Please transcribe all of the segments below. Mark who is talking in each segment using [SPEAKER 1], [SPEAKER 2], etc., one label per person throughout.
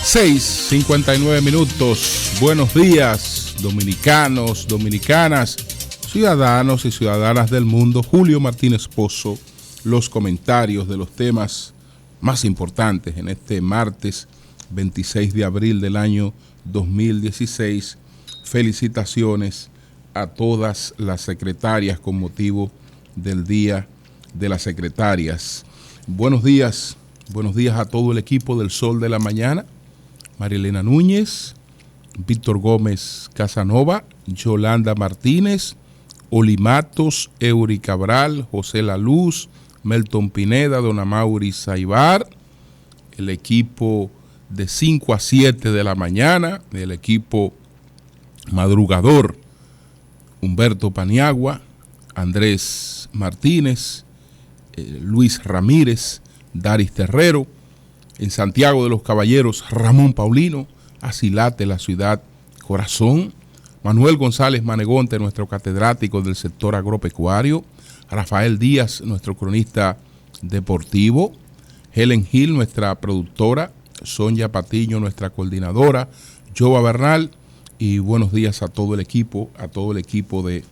[SPEAKER 1] 6:59. Buenos días, dominicanos, dominicanas, ciudadanos y ciudadanas del mundo. Julio Martínez Pozo, los comentarios de los temas más importantes en este martes 26 de abril del año 2016. Felicitaciones a todas las secretarias con motivo del Día de las Secretarias. Buenos días a todo el equipo del Sol de la Mañana. Marilena Núñez, Víctor Gómez Casanova, Yolanda Martínez, Oli Matos, Eury Cabral, José La Luz, Melton Pineda, Don Amaury Saibar, el equipo de 5 a 7 de la mañana, el equipo madrugador, Humberto Paniagua, Andrés Martínez, Luis Ramírez, Daris Terrero, en Santiago de los Caballeros, Ramón Paulino, Asilate, la ciudad corazón, Manuel González Manegonte, nuestro catedrático del sector agropecuario, Rafael Díaz, nuestro cronista deportivo, Helen Gil, nuestra productora, Sonia Patiño, nuestra coordinadora, Jova Bernal, y buenos días a todo el equipo de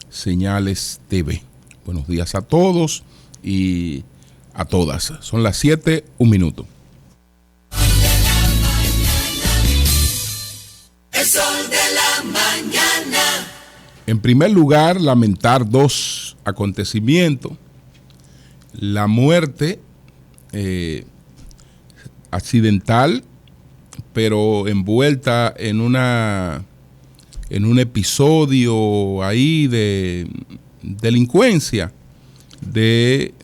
[SPEAKER 1] Señales TV. Buenos días a todos y a todas. Son las 7, 1 minuto.
[SPEAKER 2] El Sol de la Mañana.
[SPEAKER 1] En primer lugar, lamentar dos acontecimientos. La muerte accidental, pero envuelta en un episodio ahí de delincuencia de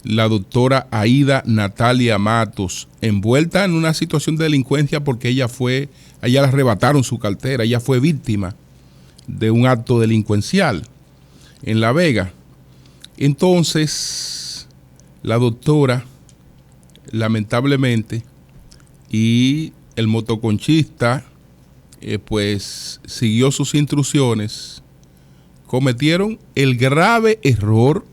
[SPEAKER 1] la doctora Aida Natalia Matos, envuelta en una situación de delincuencia porque ella le arrebataron su cartera, ella fue víctima de un acto delincuencial en La Vega. Entonces, la doctora, lamentablemente, y el motoconchista, pues siguió sus instrucciones, cometieron el grave error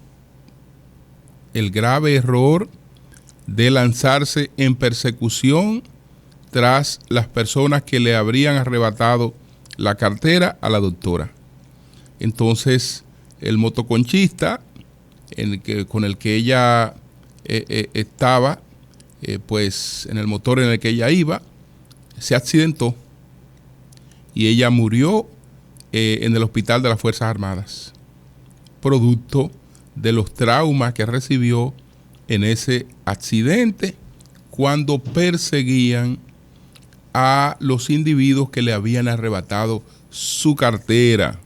[SPEAKER 1] de lanzarse en persecución tras las personas que le habrían arrebatado la cartera a la doctora. Entonces, el motoconchista con el que ella estaba, pues en el motor en el que ella iba, se accidentó y ella murió en el hospital de las Fuerzas Armadas, producto de los traumas que recibió en ese accidente cuando perseguían a los individuos que le habían arrebatado su cartera.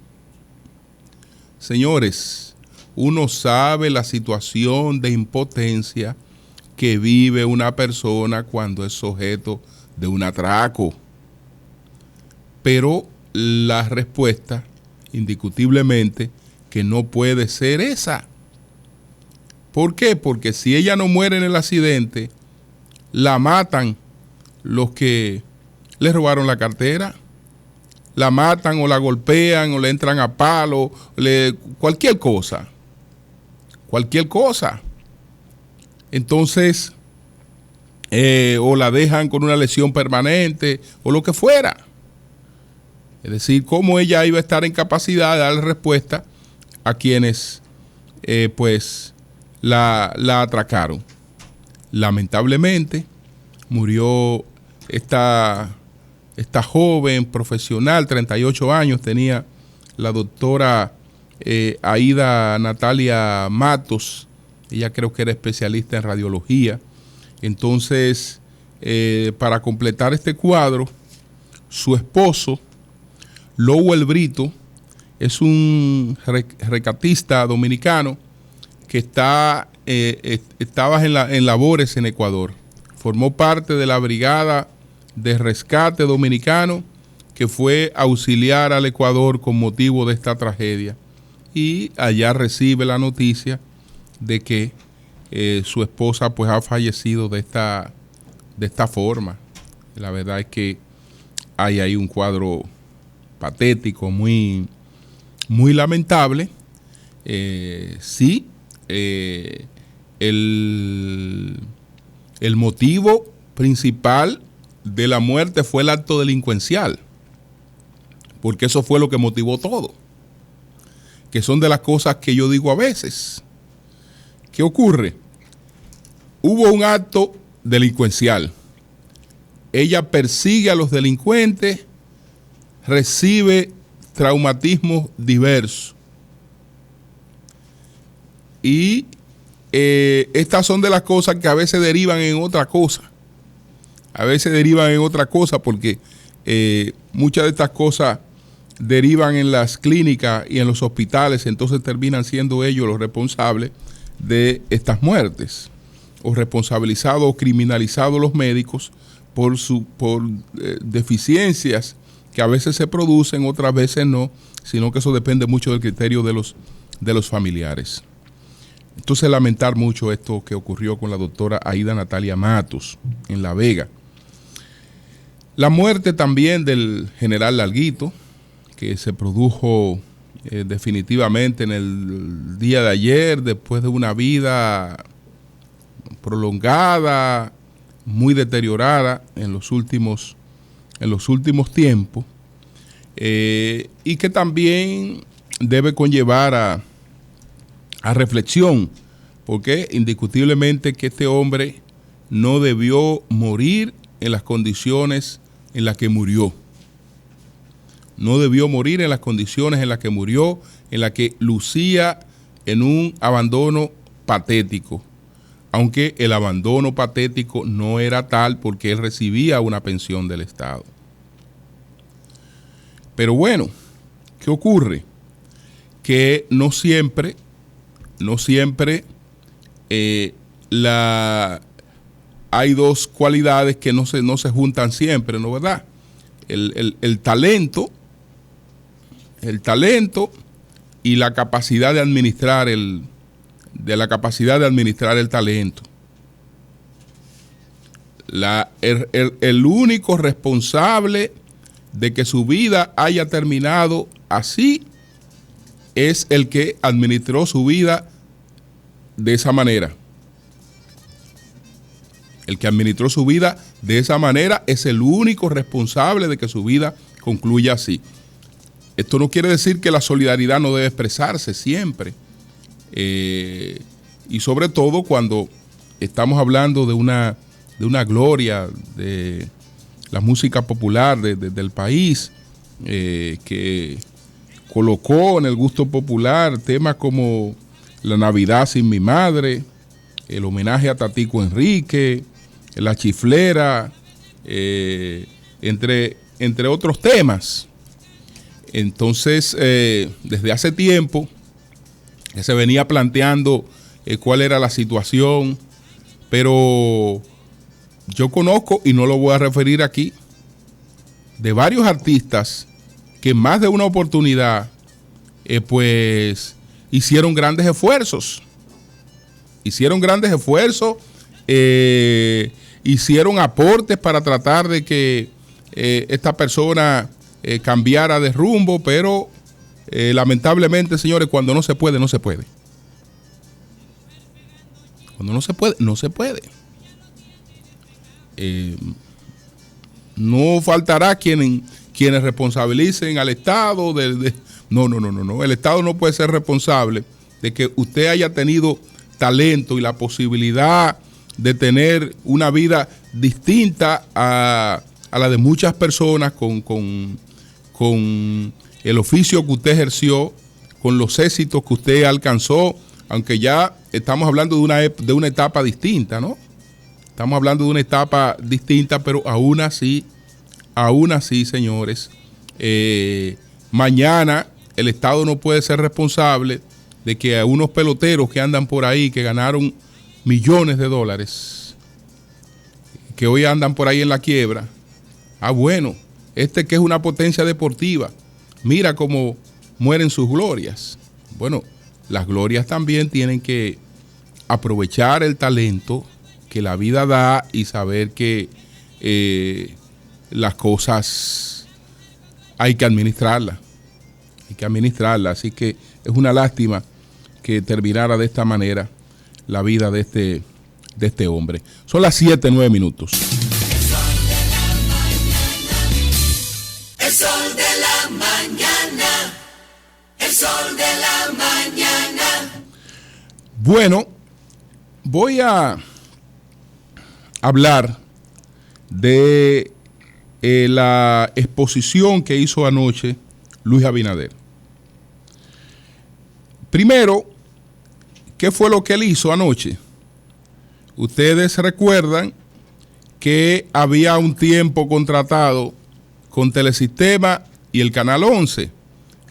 [SPEAKER 1] Señores, uno sabe la situación de impotencia que vive una persona cuando es objeto de un atraco, pero la respuesta, indiscutiblemente, que no puede ser esa. ¿Por qué? Porque si ella no muere en el accidente, la matan los que le robaron la cartera, la matan o la golpean o le entran a palo, cualquier cosa. Entonces, o la dejan con una lesión permanente o lo que fuera. Es decir, cómo ella iba a estar en capacidad de dar respuesta a quienes pues la atracaron. Lamentablemente murió esta joven profesional, 38 años tenía la doctora Aida Natalia Matos. Ella creo que era especialista en radiología. Entonces, para completar este cuadro, su esposo, Lowell Brito, es un rescatista dominicano que estaba en labores en Ecuador. Formó parte de la Brigada de Rescate Dominicano que fue a auxiliar al Ecuador con motivo de esta tragedia. Y allá recibe la noticia de que su esposa pues ha fallecido de esta forma. La verdad es que hay ahí un cuadro patético, muy, muy lamentable. Sí, el motivo principal de la muerte fue el acto delincuencial, porque eso fue lo que motivó todo, que son de las cosas que yo digo a veces. ¿Qué ocurre? Hubo un acto delincuencial. Ella persigue a los delincuentes, recibe traumatismos diversos. Y estas son de las cosas que a veces derivan en otra cosa. A veces derivan en otra cosa porque muchas de estas cosas derivan en las clínicas y en los hospitales, entonces terminan siendo ellos los responsables de estas muertes, o responsabilizados o criminalizados los médicos por deficiencias que a veces se producen, otras veces no, sino que eso depende mucho del criterio de los familiares. Entonces, lamentar mucho esto que ocurrió con la doctora Aida Natalia Matos en La Vega. La muerte también del general Larguito, que se produjo definitivamente en el día de ayer, después de una vida prolongada, muy deteriorada en los últimos tiempos, y que también debe conllevar a reflexión, porque indiscutiblemente que este hombre no debió morir en las condiciones en las que murió. No debió morir en las condiciones en las que murió, en las que lucía en un abandono patético. Aunque el abandono patético no era tal porque él recibía una pensión del Estado. Pero bueno, ¿qué ocurre? Que no siempre hay dos cualidades que no se juntan siempre, ¿no verdad? El talento y la capacidad de administrar el talento. El único responsable de que su vida haya terminado así es el que administró su vida de esa manera. El que administró su vida de esa manera es el único responsable de que su vida concluya así. Esto no quiere decir que la solidaridad no debe expresarse siempre. Y sobre todo cuando estamos hablando de una gloria de la música popular del país, que colocó en el gusto popular temas como La Navidad sin mi madre, el homenaje a Tatico Enrique, La Chiflera, entre otros temas. Entonces, desde hace tiempo que se venía planteando cuál era la situación, pero yo conozco, y no lo voy a referir aquí, de varios artistas que en más de una oportunidad pues hicieron grandes esfuerzos. Hicieron aportes para tratar de que esta persona cambiara de rumbo, pero lamentablemente, señores, cuando no se puede, no se puede. Cuando no se puede, no se puede. No faltará quienes responsabilicen al Estado. No. El Estado no puede ser responsable de que usted haya tenido talento y la posibilidad de tener una vida distinta a la de muchas personas con el oficio que usted ejerció, con los éxitos que usted alcanzó, aunque ya estamos hablando de una etapa distinta, ¿no? Estamos hablando de una etapa distinta, pero aún así, señores, mañana el Estado no puede ser responsable de que a unos peloteros que andan por ahí, que ganaron millones de dólares, que hoy andan por ahí en la quiebra. Bueno, que es una potencia deportiva, mira cómo mueren sus glorias. Bueno, las glorias también tienen que aprovechar el talento que la vida da y saber que las cosas hay que administrarlas. Así que es una lástima que terminara de esta manera la vida de este hombre. Son las 7:09.
[SPEAKER 2] El sol de la mañana. El sol de la mañana.
[SPEAKER 1] Bueno, voy a hablar de la exposición que hizo anoche Luis Abinader. Primero, ¿qué fue lo que él hizo anoche? Ustedes recuerdan que había un tiempo contratado con Telesistema y el Canal 11,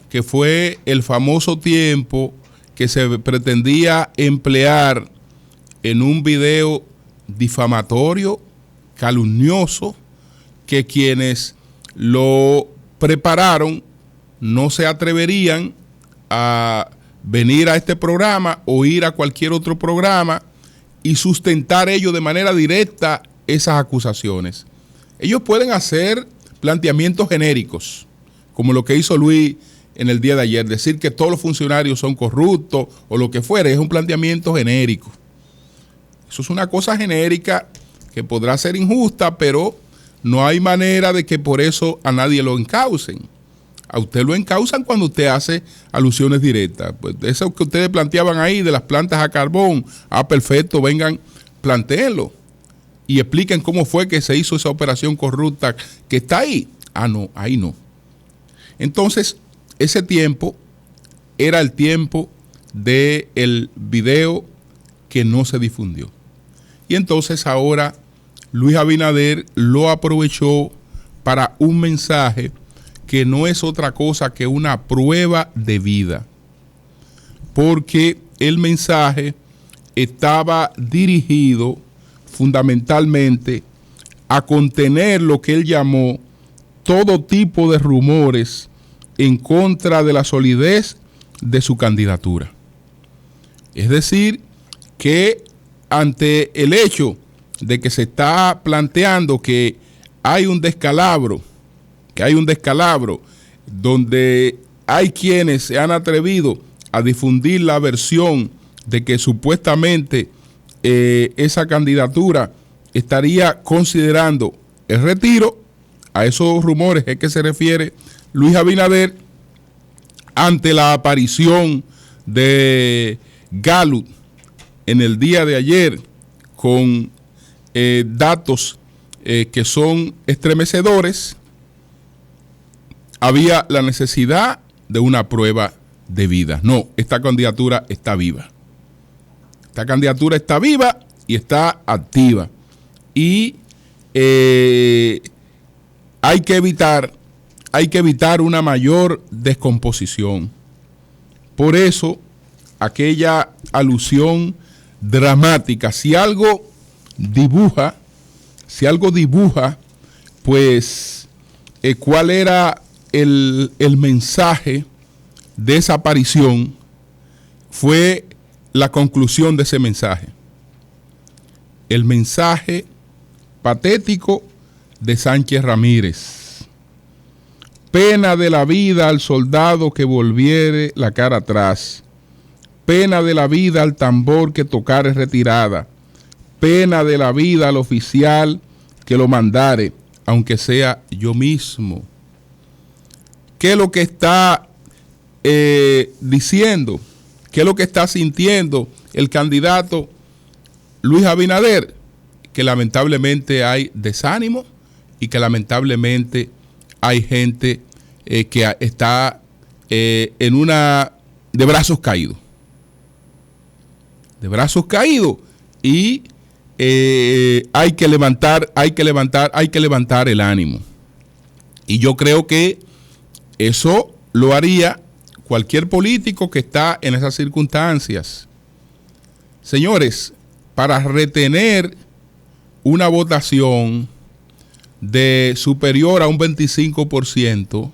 [SPEAKER 1] que fue el famoso tiempo que se pretendía emplear en un video difamatorio, calumnioso, que quienes lo prepararon no se atreverían a venir a este programa o ir a cualquier otro programa y sustentar ellos de manera directa esas acusaciones. Ellos pueden hacer planteamientos genéricos, como lo que hizo Luis en el día de ayer, decir que todos los funcionarios son corruptos o lo que fuere, es un planteamiento genérico. Eso es una cosa genérica que podrá ser injusta, pero no hay manera de que por eso a nadie lo encaucen. A usted lo encausan cuando usted hace alusiones directas. Pues eso que ustedes planteaban ahí de las plantas a carbón, perfecto, vengan, plantéenlo y expliquen cómo fue que se hizo esa operación corrupta que está ahí. No, ahí no. Entonces, ese tiempo era el tiempo del video que no se difundió. Y entonces ahora Luis Abinader lo aprovechó para un mensaje que no es otra cosa que una prueba de vida. Porque el mensaje estaba dirigido fundamentalmente a contener lo que él llamó todo tipo de rumores en contra de la solidez de su candidatura. Es decir, que ante el hecho de que se está planteando que hay un descalabro, donde hay quienes se han atrevido a difundir la versión de que supuestamente esa candidatura estaría considerando el retiro. A esos rumores es que se refiere Luis Abinader ante la aparición de Gallup en el día de ayer con datos que son estremecedores. Había la necesidad de una prueba de vida. No, esta candidatura está viva. Esta candidatura está viva y está activa. Y hay que evitar una mayor descomposición. Por eso, aquella alusión dramática, si algo dibuja, pues, ¿cuál era el mensaje de esa aparición? Fue la conclusión de ese mensaje. El mensaje patético de Sánchez Ramírez. Pena de la vida al soldado que volviere la cara atrás. Pena de la vida al tambor que tocare retirada. Pena de la vida al oficial que lo mandare, aunque sea yo mismo. ¿Qué es lo que está diciendo? ¿Qué es lo que está sintiendo el candidato Luis Abinader? Que lamentablemente hay desánimo y que lamentablemente hay gente que está en una de brazos caídos. De brazos caídos. Y hay que levantar el ánimo. Y yo creo que eso lo haría cualquier político que está en esas circunstancias. Señores, para retener una votación de superior a un 25%,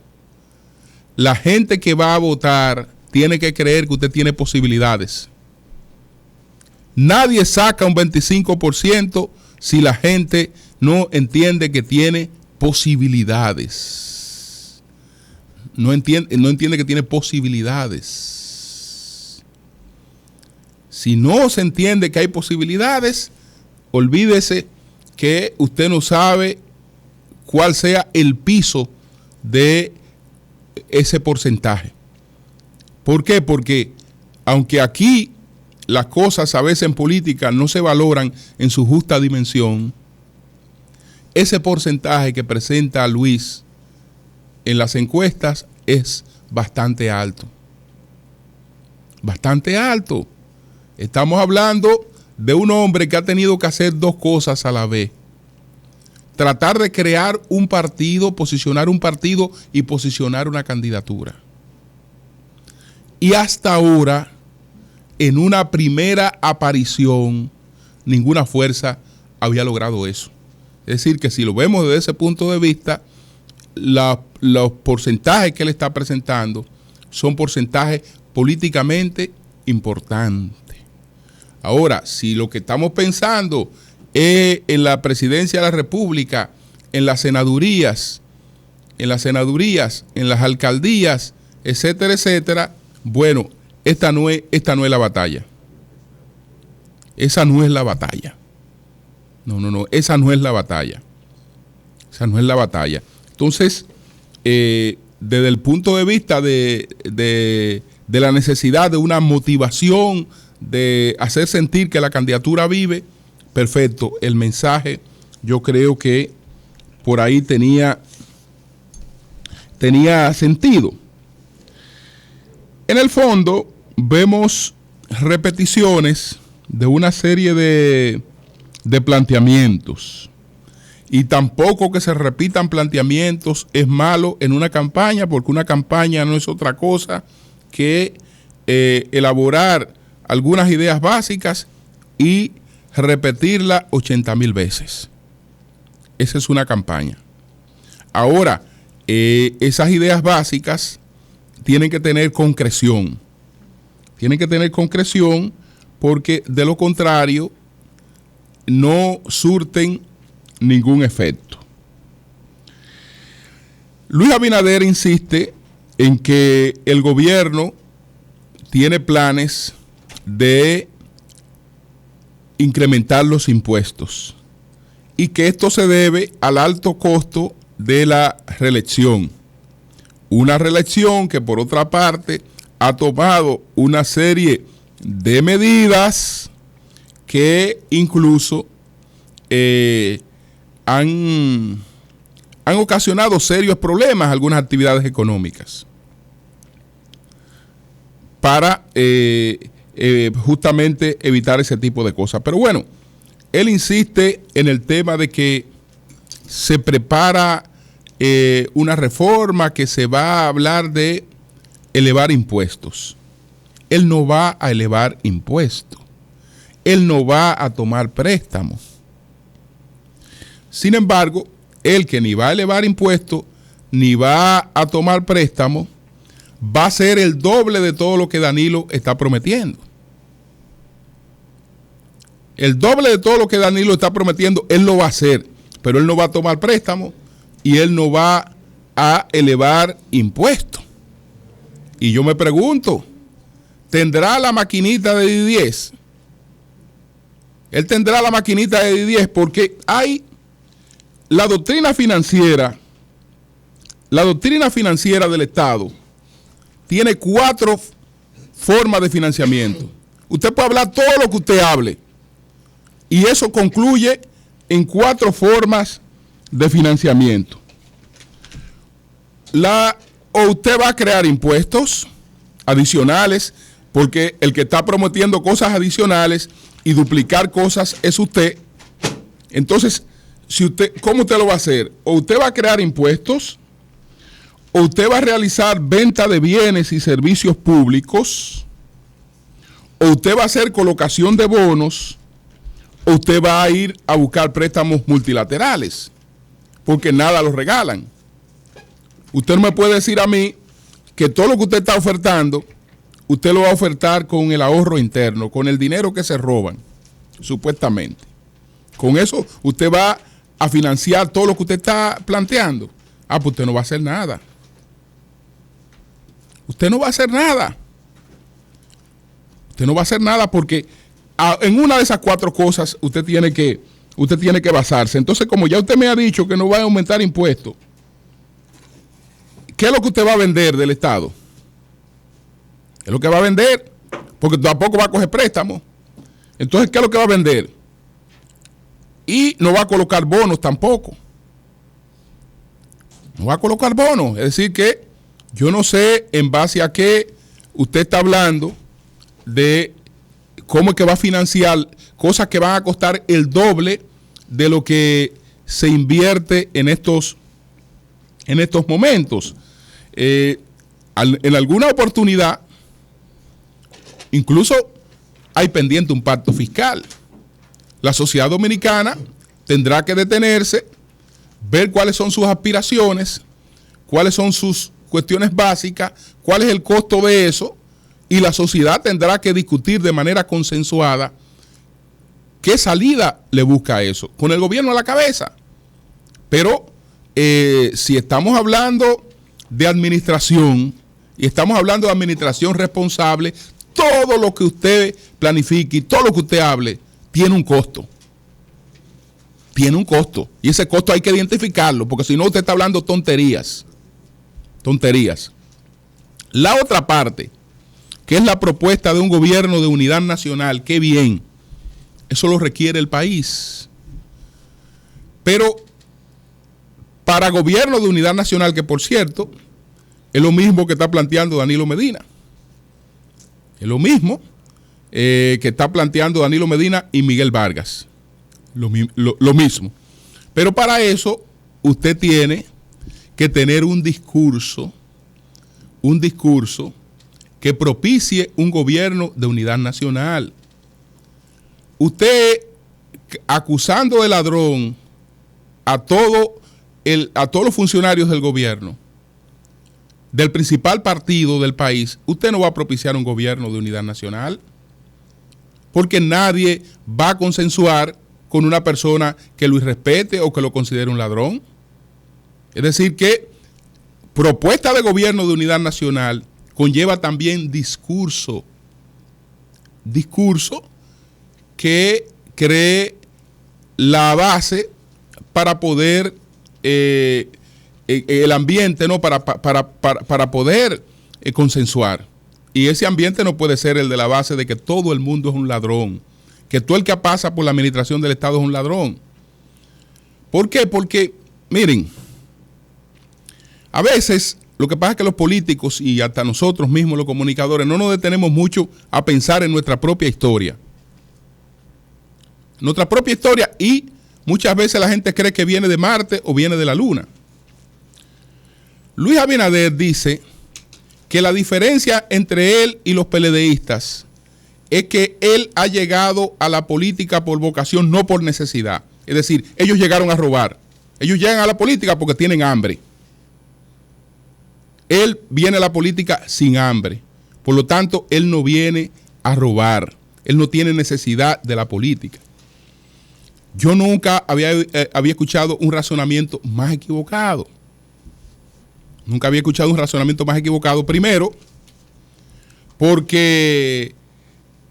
[SPEAKER 1] la gente que va a votar tiene que creer que usted tiene posibilidades. Nadie saca un 25% si la gente no entiende que tiene posibilidades. No entiende que tiene posibilidades. Si no se entiende que hay posibilidades, olvídese que usted no sabe cuál sea el piso de ese porcentaje. ¿Por qué? Porque aunque aquí las cosas a veces en política no se valoran en su justa dimensión, ese porcentaje que presenta Luis en las encuestas es bastante alto. Bastante alto. Estamos hablando de un hombre que ha tenido que hacer dos cosas a la vez. Tratar de crear un partido, posicionar un partido y posicionar una candidatura. Y hasta ahora, en una primera aparición, ninguna fuerza había logrado eso. Es decir, que si lo vemos desde ese punto de vista, los porcentajes que él está presentando son porcentajes políticamente importantes. Ahora, si lo que estamos pensando es en la presidencia de la República, en las senadurías, en las alcaldías, etcétera, etcétera, bueno, esta no es la batalla. Esa no es la batalla. No, esa no es la batalla. Esa no es la batalla. Entonces, desde el punto de vista de la necesidad de una motivación, de hacer sentir que la candidatura vive, perfecto. El mensaje, yo creo que por ahí tenía sentido. En el fondo, vemos repeticiones de una serie de planteamientos. Y tampoco que se repitan planteamientos es malo en una campaña, porque una campaña no es otra cosa que elaborar algunas ideas básicas y repetirlas 80,000 veces. Esa es una campaña. Ahora, esas ideas básicas tienen que tener concreción. Tienen que tener concreción porque de lo contrario no surten ningún efecto. Luis Abinader insiste en que el gobierno tiene planes de incrementar los impuestos y que esto se debe al alto costo de la reelección. Una reelección que por otra parte ha tomado una serie de medidas que incluso han ocasionado serios problemas a algunas actividades económicas para justamente evitar ese tipo de cosas. Pero bueno, él insiste en el tema de que se prepara una reforma que se va a hablar de elevar impuestos. Él no va a elevar impuestos. Él no va a tomar préstamos. Sin embargo, él que ni va a elevar impuestos, ni va a tomar préstamos, va a ser el doble de todo lo que Danilo está prometiendo. El doble de todo lo que Danilo está prometiendo, él lo va a hacer, pero él no va a tomar préstamos y él no va a elevar impuestos. Y yo me pregunto, ¿tendrá la maquinita de 10? Él tendrá la maquinita de 10 porque hay la doctrina financiera del Estado tiene 4 formas de financiamiento. Usted puede hablar todo lo que usted hable y eso concluye en 4 formas de financiamiento. O usted va a crear impuestos adicionales, porque el que está prometiendo cosas adicionales y duplicar cosas es usted. Entonces, ¿cómo usted lo va a hacer? O usted va a crear impuestos, o usted va a realizar venta de bienes y servicios públicos, o usted va a hacer colocación de bonos, o usted va a ir a buscar préstamos multilaterales, porque nada lo regalan. Usted no me puede decir a mí que todo lo que usted está ofertando, usted lo va a ofertar con el ahorro interno, con el dinero que se roban, supuestamente. Con eso usted va a financiar todo lo que usted está planteando. Pues usted no va a hacer nada. Usted no va a hacer nada. Usted no va a hacer nada porque en una de esas 4 cosas usted tiene que basarse. Entonces, como ya usted me ha dicho que no va a aumentar impuestos, ¿qué es lo que usted va a vender del Estado? ¿Qué es lo que va a vender? Porque tampoco va a coger préstamos. Entonces, ¿qué es lo que va a vender? Y no va a colocar bonos tampoco. No va a colocar bonos. Es decir que yo no sé en base a qué usted está hablando de cómo es que va a financiar cosas que van a costar el doble de lo que se invierte en estos momentos. En alguna oportunidad, incluso hay pendiente un pacto fiscal. La sociedad dominicana tendrá que detenerse, ver cuáles son sus aspiraciones, cuáles son sus cuestiones básicas, cuál es el costo de eso, y la sociedad tendrá que discutir de manera consensuada qué salida le busca a eso, con el gobierno a la cabeza. Pero si estamos hablando de administración, y estamos hablando de administración responsable, todo lo que usted planifique y todo lo que usted hable tiene un costo. Tiene un costo. Y ese costo hay que identificarlo, porque si no usted está hablando tonterías. Tonterías. La otra parte, que es la propuesta de un gobierno de unidad nacional, qué bien. Eso lo requiere el país. Pero para gobierno de unidad nacional, que por cierto, es lo mismo que está planteando Danilo Medina. Es lo mismo que está planteando Danilo Medina y Miguel Vargas. Lo mismo. Pero para eso usted tiene que tener un discurso que propicie un gobierno de unidad nacional. Usted acusando de ladrón a todos los funcionarios del gobierno, del principal partido del país, usted no va a propiciar un gobierno de unidad nacional, porque nadie va a consensuar con una persona que lo irrespete o que lo considere un ladrón. Es decir que propuesta de gobierno de unidad nacional conlleva también discurso que cree la base para poder el ambiente, ¿no? para poder consensuar. Y ese ambiente no puede ser el de la base de que todo el mundo es un ladrón, que todo el que pasa por la administración del Estado es un ladrón. ¿Por qué? Porque, miren, a veces lo que pasa es que los políticos y hasta nosotros mismos los comunicadores no nos detenemos mucho a pensar en nuestra propia historia. Nuestra propia historia, y muchas veces la gente cree que viene de Marte o viene de la Luna. Luis Abinader dice que la diferencia entre él y los PLDistas es que él ha llegado a la política por vocación, no por necesidad. Es decir, ellos llegaron a robar. Ellos llegan a la política porque tienen hambre. Él viene a la política sin hambre. Por lo tanto, él no viene a robar. Él no tiene necesidad de la política. Yo nunca había escuchado un razonamiento más equivocado. Nunca había escuchado un razonamiento más equivocado. Primero, porque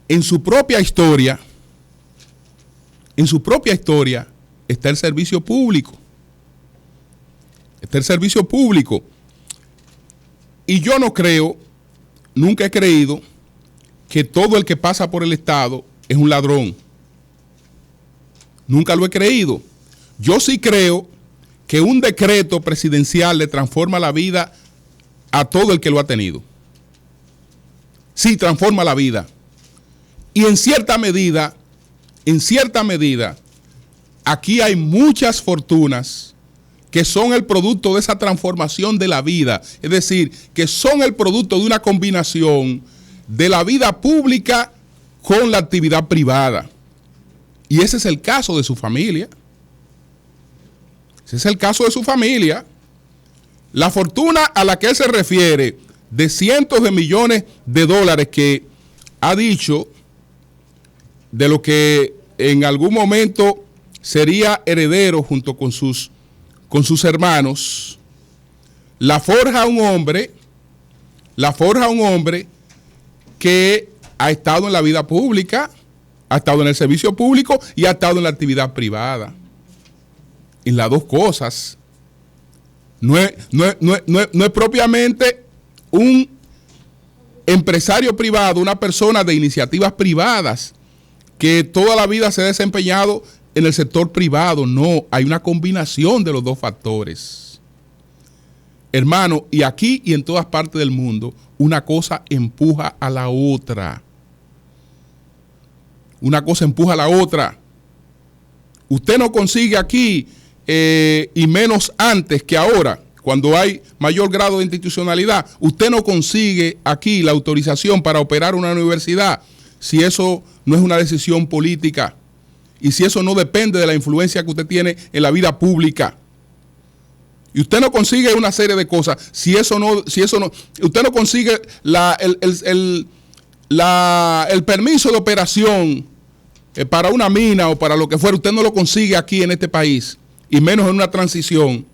[SPEAKER 1] en su propia historia está el servicio público. Está el servicio público. Y yo no creo, nunca he creído, que todo el que pasa por el Estado es un ladrón. Nunca lo he creído. Yo sí creo que un decreto presidencial le transforma la vida a todo el que lo ha tenido. Sí, transforma la vida. Y en cierta medida, aquí hay muchas fortunas que son el producto de esa transformación de la vida. Es decir, que son el producto de una combinación de la vida pública con la actividad privada. Y ese es el caso de su familia. Ese es el caso de su familia. La fortuna a la que él se refiere, de cientos de millones de dólares que ha dicho, de lo que en algún momento sería heredero junto con sus hermanos, la forja un hombre que ha estado en la vida pública, ha estado en el servicio público y ha estado en la actividad privada. En las dos cosas. No es propiamente un empresario privado, una persona de iniciativas privadas que toda la vida se ha desempeñado en el sector privado. No, hay una combinación de los dos factores. Hermano, y aquí y en todas partes del mundo, una cosa empuja a la otra. Una cosa empuja a la otra. Usted no consigue aquí, y menos antes que ahora, cuando hay mayor grado de institucionalidad, usted no consigue aquí la autorización para operar una universidad si eso no es una decisión política y si eso no depende de la influencia que usted tiene en la vida pública. Y usted no consigue una serie de cosas si eso no, usted no consigue el permiso de operación para una mina o para lo que fuera. Usted no lo consigue aquí en este país, y menos en una transición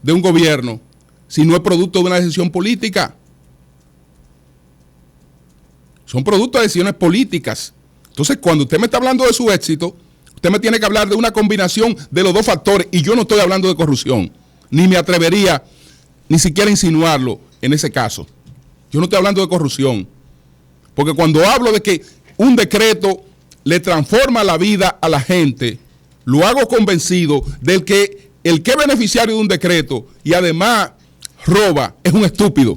[SPEAKER 1] de un gobierno, si no es producto de una decisión política. Son producto de decisiones políticas. Entonces, cuando usted me está hablando de su éxito, usted me tiene que hablar de una combinación de los dos factores, y yo no estoy hablando de corrupción, ni me atrevería ni siquiera a insinuarlo en ese caso. Yo no estoy hablando de corrupción, porque cuando hablo de que un decreto le transforma la vida a la gente, lo hago convencido del que el que es beneficiario de un decreto y además roba es un estúpido.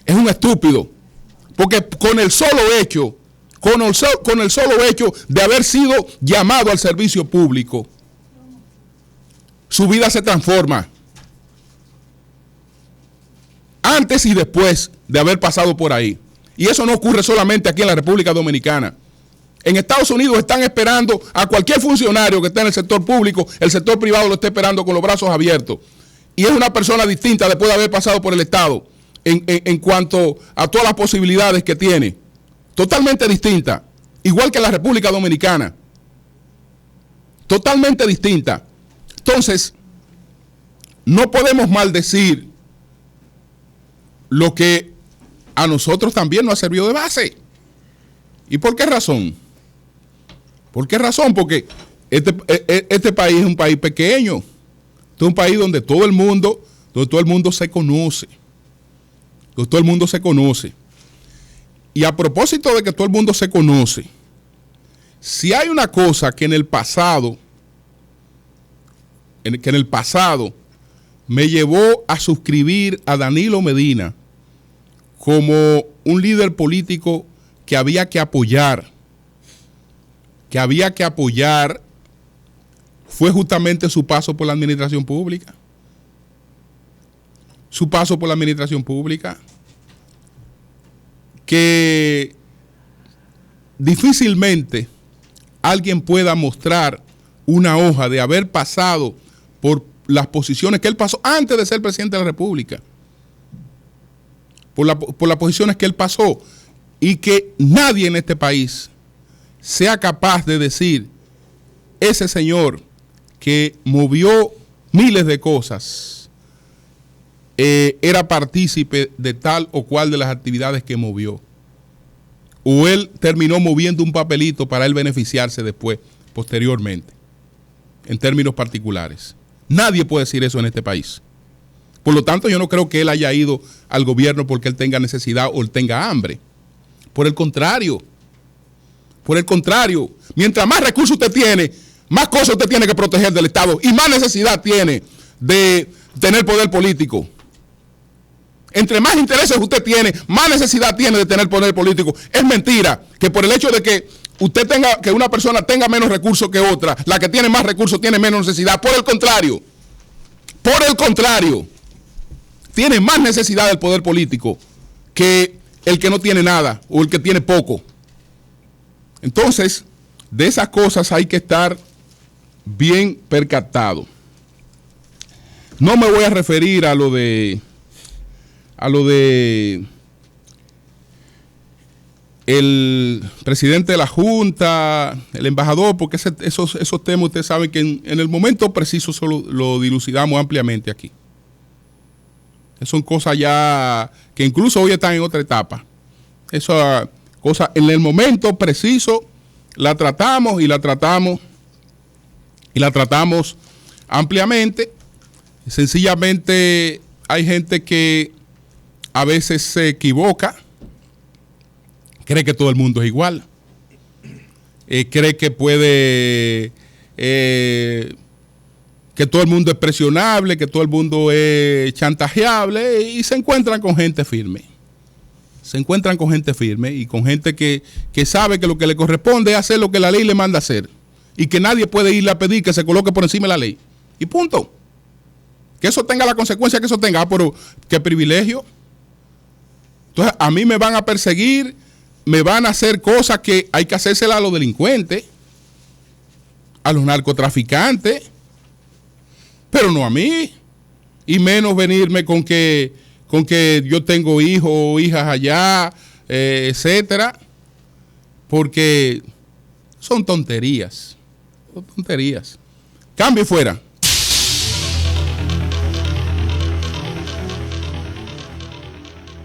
[SPEAKER 1] Es un estúpido. Porque con el solo hecho de haber sido llamado al servicio público, su vida se transforma. Antes y después de haber pasado por ahí. Y eso no ocurre solamente aquí en la República Dominicana. En Estados Unidos están esperando a cualquier funcionario que esté en el sector público, el sector privado lo está esperando con los brazos abiertos. Y es una persona distinta después de haber pasado por el Estado en cuanto a todas las posibilidades que tiene. Totalmente distinta. Igual que la República Dominicana. Totalmente distinta. Entonces, no podemos maldecir lo que a nosotros también nos ha servido de base. ¿Y por qué razón? ¿Por qué razón? Porque este país es un país pequeño. Este es un país donde todo el mundo se conoce. Donde todo el mundo se conoce. Y a propósito de que todo el mundo se conoce, si hay una cosa que en el pasado me llevó a suscribir a Danilo Medina como un líder político que había que apoyar, fue justamente su paso por la administración pública. Su paso por la administración pública, que difícilmente alguien pueda mostrar una hoja de haber pasado por las posiciones que él pasó antes de ser presidente de la República, por las posiciones que él pasó, y que nadie en este país sea capaz de decir, ese señor que movió miles de cosas era partícipe de tal o cual de las actividades que movió, o él terminó moviendo un papelito para él beneficiarse después, posteriormente, en términos particulares. Nadie puede decir eso en este país. Por lo tanto, yo no creo que él haya ido al gobierno porque él tenga necesidad o él tenga hambre. Por el contrario, mientras más recursos usted tiene, más cosas usted tiene que proteger del Estado y más necesidad tiene de tener poder político. Entre más intereses usted tiene, más necesidad tiene de tener poder político. Es mentira que por el hecho de que que una persona tenga menos recursos que otra, la que tiene más recursos tiene menos necesidad. Por el contrario, tiene más necesidad del poder político que el que no tiene nada o el que tiene poco. Entonces, de esas cosas hay que estar bien percatado. No me voy a referir a lo de el presidente de la Junta, el embajador, porque esos temas ustedes saben que en el momento preciso solo lo dilucidamos ampliamente aquí. Son cosas ya que incluso hoy están en otra etapa. Esa cosa en el momento preciso la tratamos ampliamente. Sencillamente hay gente que a veces se equivoca, cree que todo el mundo es igual, cree que puede, que todo el mundo es presionable, que todo el mundo es chantajeable, y se encuentran con gente firme. Se encuentran con gente firme y con gente que sabe que lo que le corresponde es hacer lo que la ley le manda hacer y que nadie puede irle a pedir que se coloque por encima de la ley. Y punto. Que eso tenga la consecuencia que eso tenga, pero qué privilegio. Entonces a mí me van a perseguir, me van a hacer cosas que hay que hacérselas a los delincuentes, a los narcotraficantes, pero no a mí. Y menos venirme con que yo tengo hijos o hijas allá, etcétera, porque son tonterías. Son tonterías. Cambio y fuera.